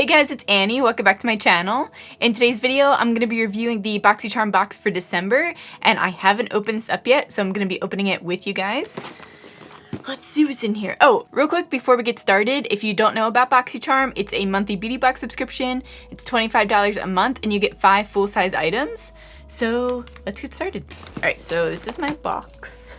guys, it's Annie. Welcome back to my channel. In today's video, I'm going to be reviewing the Boxycharm box for December, and I haven't opened this up yet, so I'm going to be opening it with you guys. Let's see what's in here. Oh, real quick before we get started, if you don't know about Boxycharm, it's a monthly beauty box subscription. It's $25 a month, and you get 5 full-size items. So let's get started. All right, so this is my box.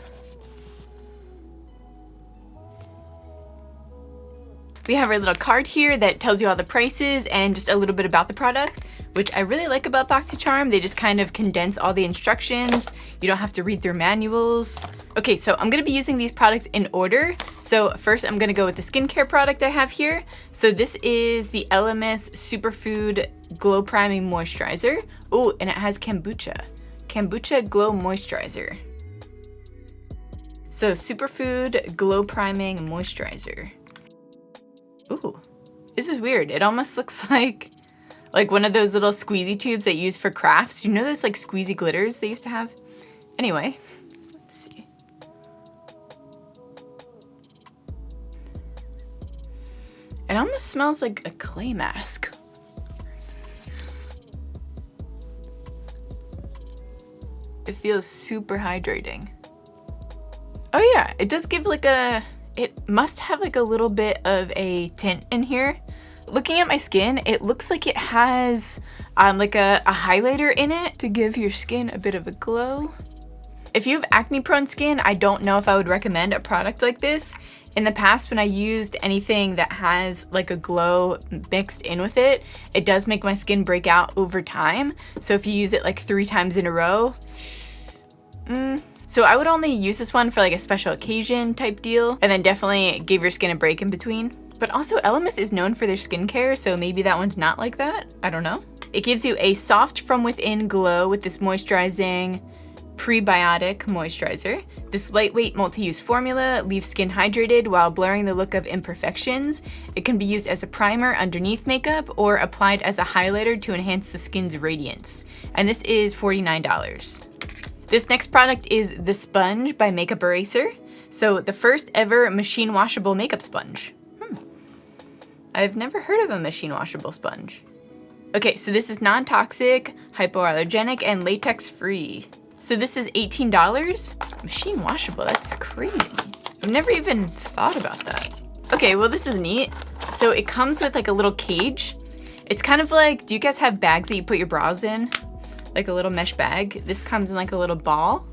We have our little card here that tells you all the prices and just a little bit about the product, which I really like about Boxycharm. They just kind of condense all the instructions. You don't have to read through manuals. Okay, so I'm gonna be using these products in order. So first I'm gonna go with the skincare product I have here. So this is the Elemis Superfood Glow Priming Moisturizer. Oh, and it has kombucha. Kombucha Glow Moisturizer. So Superfood Glow Priming Moisturizer. Ooh, this is weird. It almost looks like one of those little squeezy tubes that you use for crafts. You know those like squeezy glitters they used to have? Anyway, let's see. It almost smells like a clay mask. It feels super hydrating. Oh yeah, it does give like a... It must have like a little bit of a tint in here. Looking at my skin, it looks like it has like a highlighter in it to give your skin a bit of a glow. If you have acne prone skin, I don't know if I would recommend a product like this. In the past, when I used anything that has like a glow mixed in with it, it does make my skin break out over time. So if you use it like 3 times in a row, so I would only use this one for like a special occasion type deal, and then definitely give your skin a break in between. But also Elemis is known for their skincare, so maybe that one's not like that. I don't know. It gives you a soft from within glow with this moisturizing prebiotic moisturizer. This lightweight multi-use formula leaves skin hydrated while blurring the look of imperfections. It can be used as a primer underneath makeup or applied as a highlighter to enhance the skin's radiance. And this is $49. This next product is the Sponge by Makeup Eraser. So the first ever machine washable makeup sponge. I've never heard of a machine washable sponge. Okay, so this is non-toxic, hypoallergenic, and latex free. So this is $18. Machine washable, that's crazy. I've never even thought about that. Okay, well this is neat. So it comes with like a little cage. It's kind of like, do you guys have bags that you put your bras in? Like a little mesh bag. This comes in like a little ball.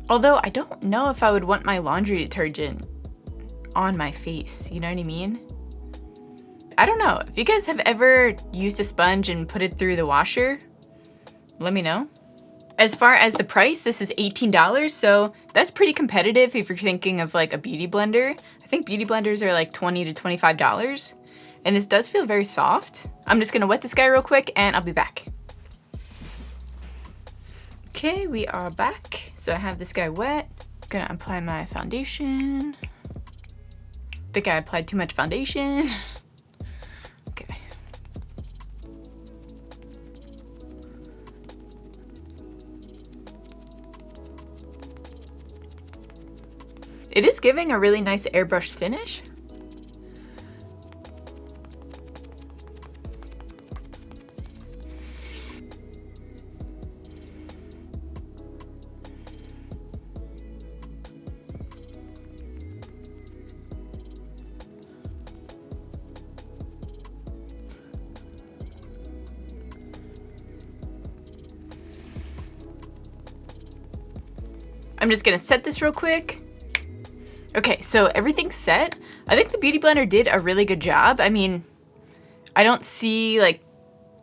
Although I don't know if I would want my laundry detergent on my face, you know what I mean? I don't know. If you guys have ever used a sponge and put it through the washer, let me know. As far as the price, this is $18, so that's pretty competitive if you're thinking of like a beauty blender. I think beauty blenders are like $20 to $25. And this does feel very soft. I'm just gonna wet this guy real quick and I'll be back. Okay, we are back. So I have this guy wet. Gonna apply my foundation. Think I applied too much foundation. Okay. It is giving a really nice airbrushed finish. I'm just gonna set this real quick. Okay, so everything's set. I think the Beauty Blender did a really good job. I mean, I don't see like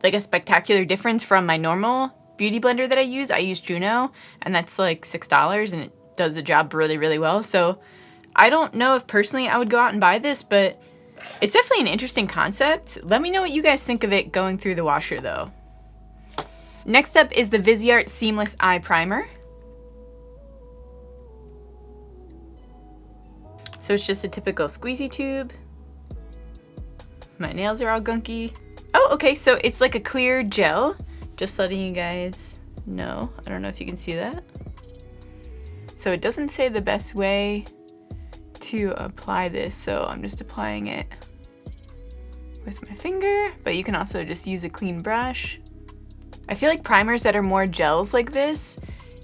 a spectacular difference from my normal Beauty Blender that I use. I use Juno, and that's like $6, and it does the job really, really well. So I don't know if personally I would go out and buy this, but it's definitely an interesting concept. Let me know what you guys think of it going through the washer though. Next up is the Viseart Seamless Eye Primer. So it's just a typical squeezy tube. My nails are all gunky. Oh, okay, so it's like a clear gel. Just letting you guys know. I don't know if you can see that. So it doesn't say the best way to apply this, so I'm just applying it with my finger, but you can also just use a clean brush. I feel like primers that are more gels like this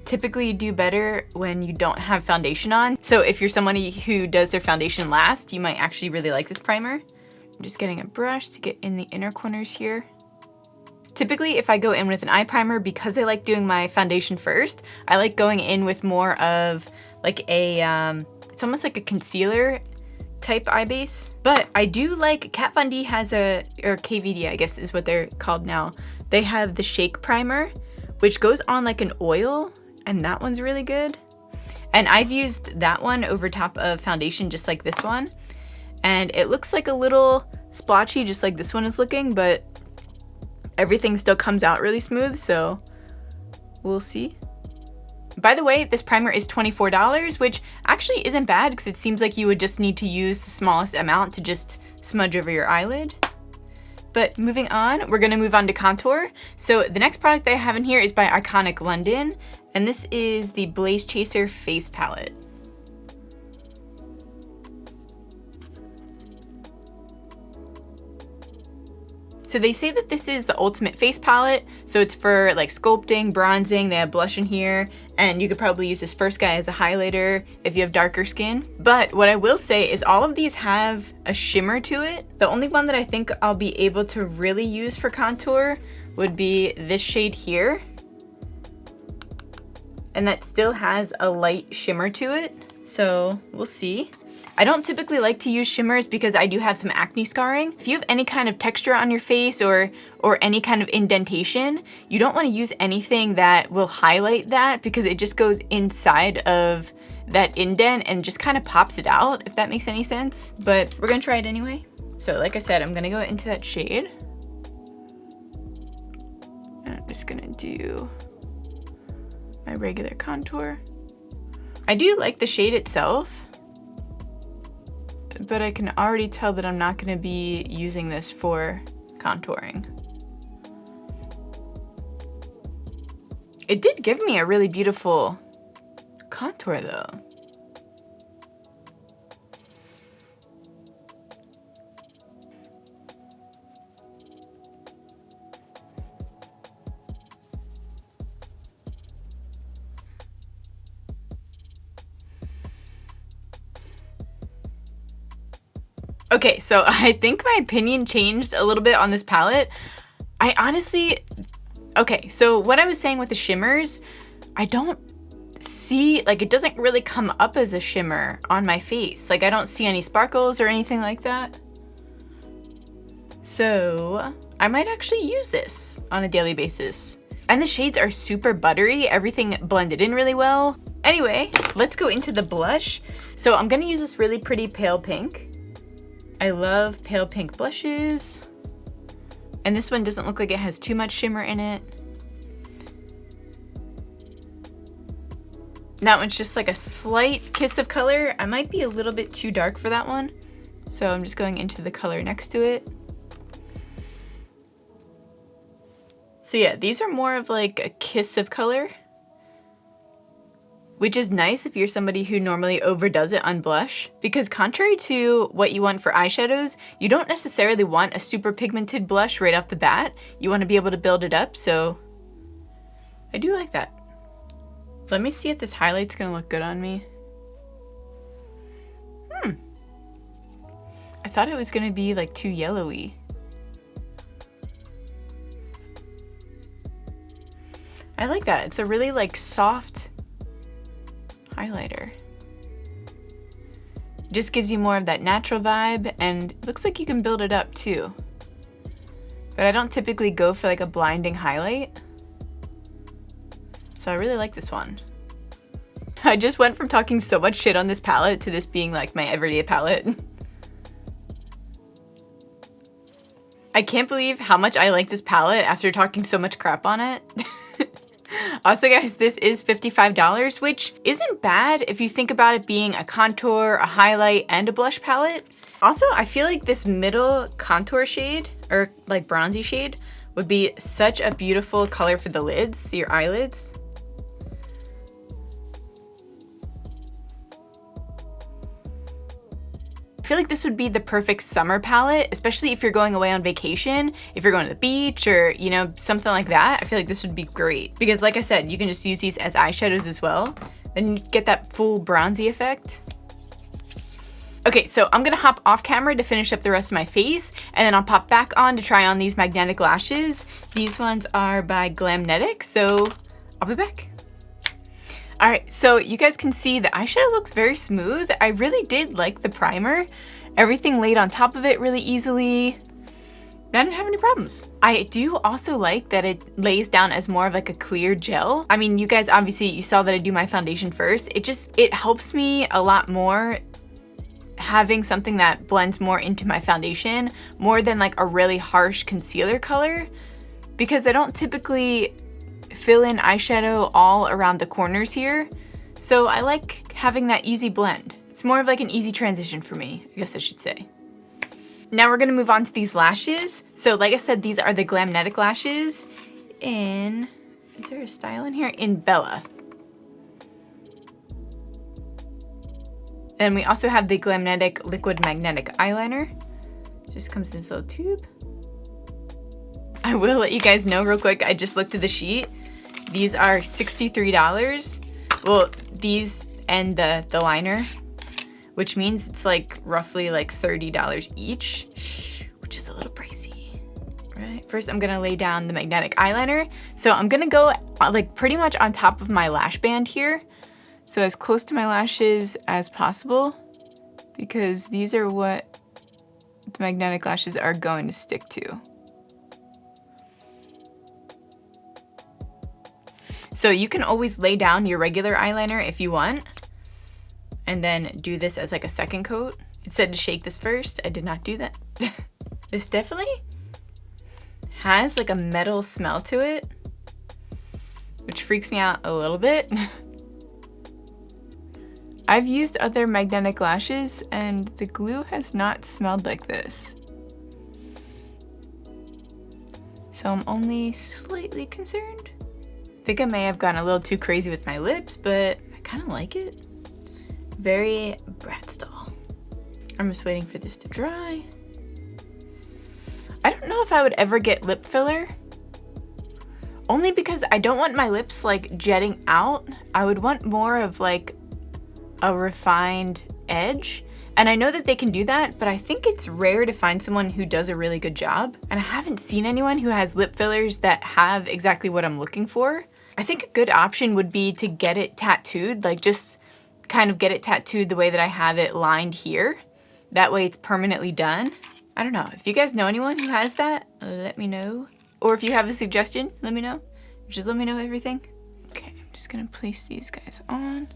typically do better when you don't have foundation on. So if you're somebody who does their foundation last, you might actually really like this primer. I'm just getting a brush to get in the inner corners here. Typically, if I go in with an eye primer, because I like doing my foundation first, I like going in with more of like a, it's almost like a concealer type eye base. But I do like, Kat Von D has a, or KVD I guess is what they're called now. They have the Shake Primer, which goes on like an oil, and that one's really good. And I've used that one over top of foundation just like this one. And it looks like a little splotchy just like this one is looking, but everything still comes out really smooth, so we'll see. By the way, this primer is $24, which actually isn't bad because it seems like you would just need to use the smallest amount to just smudge over your eyelid. But moving on, we're gonna move on to contour. So the next product that I have in here is by Iconic London, and this is the Blaze Chaser Face Palette. So they say that this is the ultimate face palette, so it's for like sculpting, bronzing, they have blush in here, and you could probably use this first guy as a highlighter if you have darker skin. But what I will say is all of these have a shimmer to it. The only one that I think I'll be able to really use for contour would be this shade here. And that still has a light shimmer to it, so we'll see. I don't typically like to use shimmers because I do have some acne scarring. If you have any kind of texture on your face or any kind of indentation, you don't want to use anything that will highlight that because it just goes inside of that indent and just kind of pops it out, if that makes any sense. But we're gonna try it anyway. So like I said, I'm gonna go into that shade. And I'm just gonna do my regular contour. I do like the shade itself, but I can already tell that I'm not gonna be using this for contouring. It did give me a really beautiful contour though. Okay, so I think my opinion changed a little bit on this palette. I honestly, okay, so what I was saying with the shimmers, I don't see, like it doesn't really come up as a shimmer on my face. Like I don't see any sparkles or anything like that. So I might actually use this on a daily basis. And the shades are super buttery, everything blended in really well. Anyway, let's go into the blush. So I'm gonna use this really pretty pale pink. I love pale pink blushes. And this one doesn't look like it has too much shimmer in it. That one's just like a slight kiss of color. I might be a little bit too dark for that one. So I'm just going into the color next to it. So yeah, these are more of like a kiss of color, which is nice if you're somebody who normally overdoes it on blush, because contrary to what you want for eyeshadows, you don't necessarily want a super pigmented blush right off the bat. You want to be able to build it up, so I do like that. Let me see if this highlight's gonna look good on me. I thought it was gonna be like too yellowy. I like that. It's a really like soft highlighter. Just gives you more of that natural vibe, and looks like you can build it up too. But I don't typically go for like a blinding highlight. So I really like this one. I just went from talking so much shit on this palette to this being like my everyday palette. I can't believe how much I like this palette after talking so much crap on it. Also guys, this is $55, which isn't bad if you think about it being a contour, a highlight, and a blush palette. Also, I feel like this middle contour shade, or like bronzy shade, would be such a beautiful color for the lids, your eyelids. I feel like this would be the perfect summer palette, especially if you're going away on vacation, if you're going to the beach or, you know, something like that. I feel like this would be great because like I said, you can just use these as eyeshadows as well and you get that full bronzy effect. Okay, so I'm gonna hop off camera to finish up the rest of my face and then I'll pop back on to try on these magnetic lashes. These ones are by Glamnetic, so I'll be back. All right, so you guys can see the eyeshadow looks very smooth. I really did like the primer. Everything laid on top of it really easily. I didn't have any problems. I do also like that it lays down as more of like a clear gel. I mean, you guys obviously, you saw that I do my foundation first. It helps me a lot more having something that blends more into my foundation more than like a really harsh concealer color because I don't typically fill in eyeshadow all around the corners here. So I like having that easy blend. It's more of like an easy transition for me, I guess I should say. Now we're gonna move on to these lashes. So like I said, these are the Glamnetic lashes in, is there a style in here? In Bella. And we also have the Glamnetic Liquid Magnetic Eyeliner. Just comes in this little tube. I will let you guys know real quick, I just looked at the sheet. These are $63. Well, these and the liner, which means it's like roughly like $30 each, which is a little pricey, right? First, I'm gonna lay down the magnetic eyeliner. So I'm gonna go like pretty much on top of my lash band here. So as close to my lashes as possible, because these are what the magnetic lashes are going to stick to. So you can always lay down your regular eyeliner if you want, and then do this as like a second coat. It said to shake this first. I did not do that. This definitely has like a metal smell to it, which freaks me out a little bit. I've used other magnetic lashes and the glue has not smelled like this. So I'm only slightly concerned. I think I may have gone a little too crazy with my lips, but I kind of like it. Very Bratz doll. I'm just waiting for this to dry. I don't know if I would ever get lip filler. Only because I don't want my lips like jetting out. I would want more of like a refined edge. And I know that they can do that, but I think it's rare to find someone who does a really good job. And I haven't seen anyone who has lip fillers that have exactly what I'm looking for. I think a good option would be to get it tattooed, like just kind of get it tattooed the way that I have it lined here. That way it's permanently done. I don't know, if you guys know anyone who has that, let me know. Or if you have a suggestion, let me know. Just let me know everything. Okay, I'm just gonna place these guys on.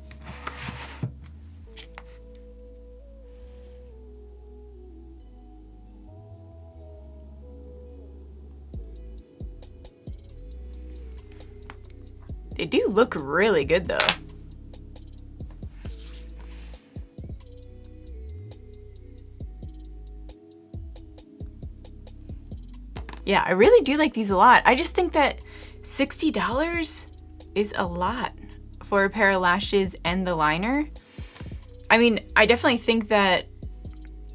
They do look really good though. Yeah, I really do like these a lot. I just think that $60 is a lot for a pair of lashes and the liner. I mean, I definitely think that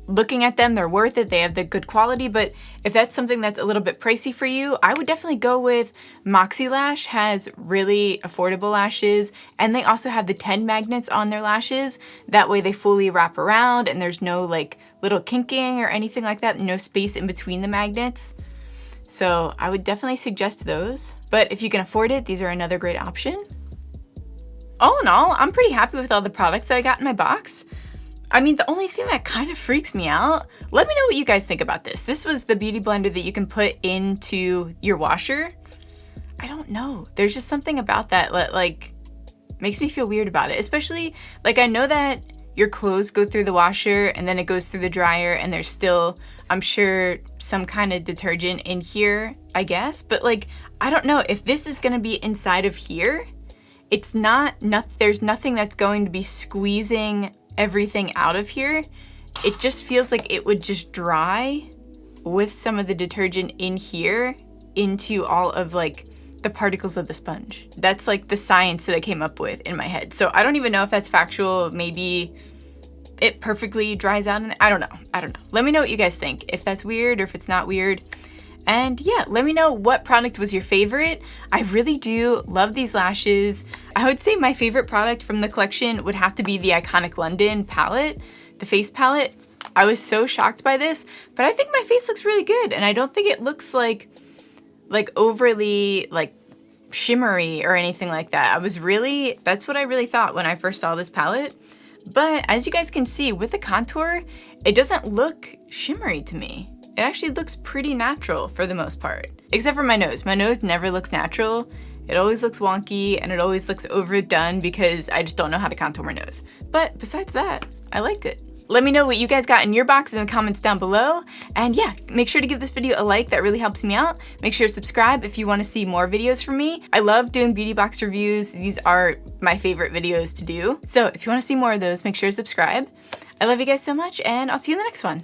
looking at them, they're worth it. They have the good quality, but if that's something that's a little bit pricey for you, I would definitely go with Moxie Lash. Has really affordable lashes, and they also have the 10 magnets on their lashes. That way they fully wrap around and there's no like little kinking or anything like that, no space in between the magnets. So I would definitely suggest those. But if you can afford it, these are another great option. All in all, I'm pretty happy with all the products that I got in my box. I mean, the only thing that kind of freaks me out, let me know what you guys think about this. This was the beauty blender that you can put into your washer. I don't know. There's just something about that like makes me feel weird about it. Especially, like I know that your clothes go through the washer and then it goes through the dryer and there's still, I'm sure, some kind of detergent in here, I guess. But like, I don't know if this is gonna be inside of here. It's not there's nothing that's going to be squeezing everything out of here. It just feels like it would just dry with some of the detergent in here into all of like the particles of the sponge. That's like the science that I came up with in my head. So I don't even know if that's factual. Maybe it perfectly dries out. I don't know. Let me know what you guys think, if that's weird or if it's not weird. And yeah, let me know what product was your favorite. I really do love these lashes. I would say my favorite product from the collection would have to be the Iconic London palette, the face palette. I was so shocked by this, but I think my face looks really good, and I don't think it looks like overly like shimmery or anything like that. That's what I really thought when I first saw this palette. But as you guys can see with the contour, it doesn't look shimmery to me. It actually looks pretty natural for the most part. Except for my nose. My nose never looks natural. It always looks wonky and it always looks overdone because I just don't know how to contour my nose. But besides that, I liked it. Let me know what you guys got in your box in the comments down below. And yeah, make sure to give this video a like, that really helps me out. Make sure to subscribe if you want to see more videos from me. I love doing beauty box reviews. These are my favorite videos to do. So if you want to see more of those, make sure to subscribe. I love you guys so much, and I'll see you in the next one.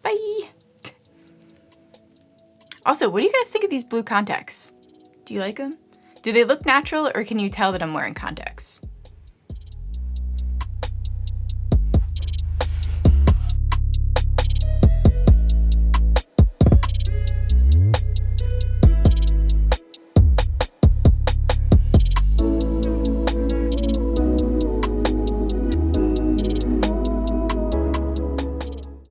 Bye! Also, what do you guys think of these blue contacts? Do you like them? Do they look natural, or can you tell that I'm wearing contacts?